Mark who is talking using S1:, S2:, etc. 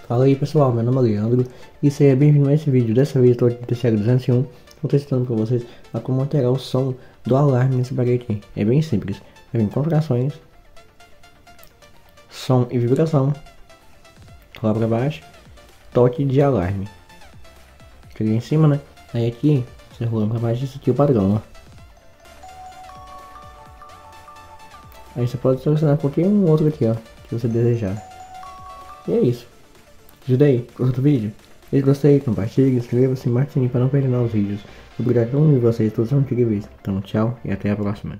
S1: Fala aí pessoal, meu nome é Leandro e seja bem-vindo a esse vídeo. Dessa vez eu estou aqui no TCL 201, estou testando para vocês a como alterar o som do alarme nesse bagulho aqui. É bem simples, vai vir configurações, som e vibração, rola para baixo, toque de alarme. Clica em cima, né? Aí aqui, você rola para baixo, esse aqui é o padrão, ó. Aí você pode selecionar qualquer um outro aqui, ó, que você desejar. E é isso. Ajuda aí, gostou do vídeo? Se gostei, compartilhe, inscreva-se e marque o sininho para não perder novos vídeos. Obrigado a cada um de vocês, todos são incríveis. Então tchau e até a próxima.